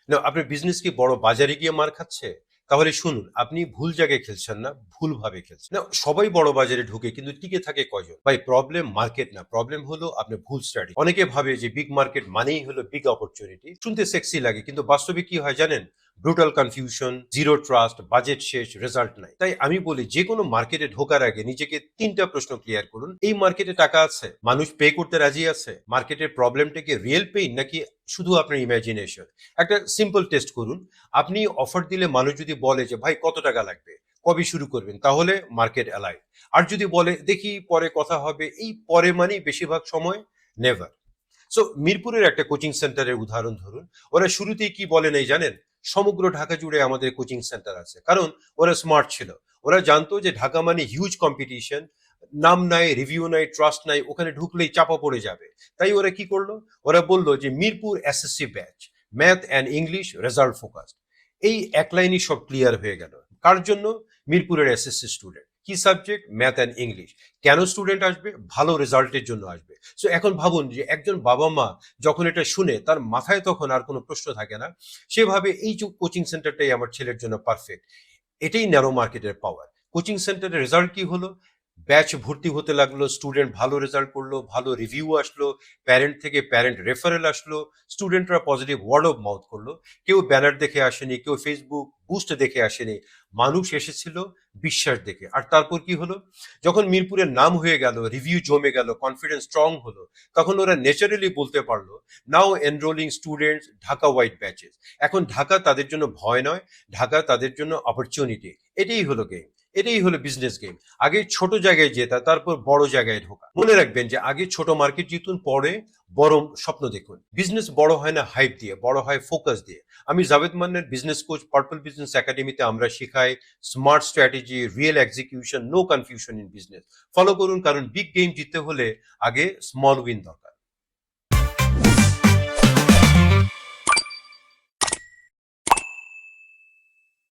না, আপনার বিজনেস কি বড় বাজারে গিয়ে মার খাচ্ছে? তাহলে শুনুন, আপনি ভুল জায়গায় খেলছেন না, ভুলভাবে খেলছেন। না, সবাই বড় বাজারে ঢুকে কিন্তু টিকে থাকে কয়জন? ভাই, প্রবলেম মার্কেট না, প্রবলেম হলো আপনার ভুল স্ট্র্যাটেজি। অনেকে ভাবে যে বিগ মার্কেট মানেই হলো বিগ অপরচুনিটি। শুনতে সেক্সি লাগে, কিন্তু বাস্তবে কি হয় জানেন? Brutal confusion, zero trust, budget শেষ, রেজাল্ট নাই। তাই আমি বলি, যে কোনো মার্কেটে ঢোকার আগে নিজেকে ৩টা প্রশ্ন ক্লিয়ার করুন। এই মার্কেটে টাকা আছে? মানুষ পে করতে রাজি আছে? মার্কেটের প্রবলেমটা কি রিয়েল পেইন নাকি শুধু আপনার ইমাজিনেশন? একটা সিম্পল টেস্ট করুন। আপনি অফার দিলে মানুষ যদি বলে যে ভাই কত টাকা লাগবে, কবে শুরু করবেন, তাহলে মার্কেট অ্যালাইভ। আর যদি বলে দেখি পরে কথা হবে, এই পরে মানেই বেশিরভাগ সময় নেভার। সো মিরপুরের একটা কোচিং সেন্টারের উদাহরণ ধরুন। ওরা শুরুতেই কি বলে নাই জানেন? সমগ্র ঢাকা জুড়ে আমাদের কোচিং সেন্টার আছে। কারণ ওরা স্মার্ট ছিল। ওরা জানতো যে ঢাকা মানে হিউজ কম্পিটিশন, নাম নাই, রিভিউ নাই, ট্রাস্ট নাই, ওখানে ঢুকলেই চাপা পড়ে যাবে। তাই ওরা কি করলো? ওরা বলল যে Mirpur SSC batch, math and English, result focused. এই এক লাইনই সব ক্লিয়ার হয়ে গেল। কার জন্য? মিরপুরের এসএসসি স্টুডেন্ট। কি সাবজেক্ট? Math and English. কেন স্টুডেন্ট আসবে? ভালো রেজাল্টের জন্য আসবে। সো এখন ভাবুন যে একজন বাবা মা যখন এটা শুনে তার মাথায় তখন আর কোনো প্রশ্ন থাকে না। সেভাবে এই যে কোচিং সেন্টারটাই আমার ছেলের জন্য পারফেক্ট। এটাই ন্যারো মার্কেটের পাওয়ার। কোচিং সেন্টারের রেজাল্ট কি হলো? ব্যাচ ভর্তি হতে লাগলো, স্টুডেন্ট ভালো রেজাল্ট করলো, ভালো রিভিউ আসলো, প্যারেন্ট থেকে প্যারেন্ট রেফারেল আসলো, স্টুডেন্টরা পজিটিভ ওয়ার্ড অফ মাউথ করলো। কেউ ব্যানার দেখে আসেনি, কেউ ফেসবুক বুস্ট দেখে আসেনি। মানুষ এসেছিল বিশ্বাস দেখে। আর তারপর কি হলো? যখন মিরপুরের নাম হয়ে গেল, রিভিউ জমে গেল, কনফিডেন্স স্ট্রং হলো, তখন ওরা ন্যাচারালি বলতে পারলো now enrolling students Dhaka wide batches. এখন ঢাকা তাদের জন্য ভয় নয়, ঢাকা তাদের জন্য অপরচুনিটি। এটাই হলো গেম, এটাই হলো বিজনেস গেম। আগে ছোট জায়গায় জেতা, তারপর বড় জায়গায় ঢোকা। মনে রাখবেন যে আগে ছোট মার্কেট জিতুন, পরে বড় স্বপ্ন দেখুন। বিজনেস বড় হয় না হাইপ দিয়ে, বড় হয় ফোকাস দিয়ে। আমি জাভেদ মান্নার বিজনেস কোচ পার্পল বিজনেস একাডেমিতে আমরা শেখাই smart strategy, real execution, no confusion in business. Follow করুন, কারণ বিগ গেম জিততে হলে আগে স্মল উইন দরকার।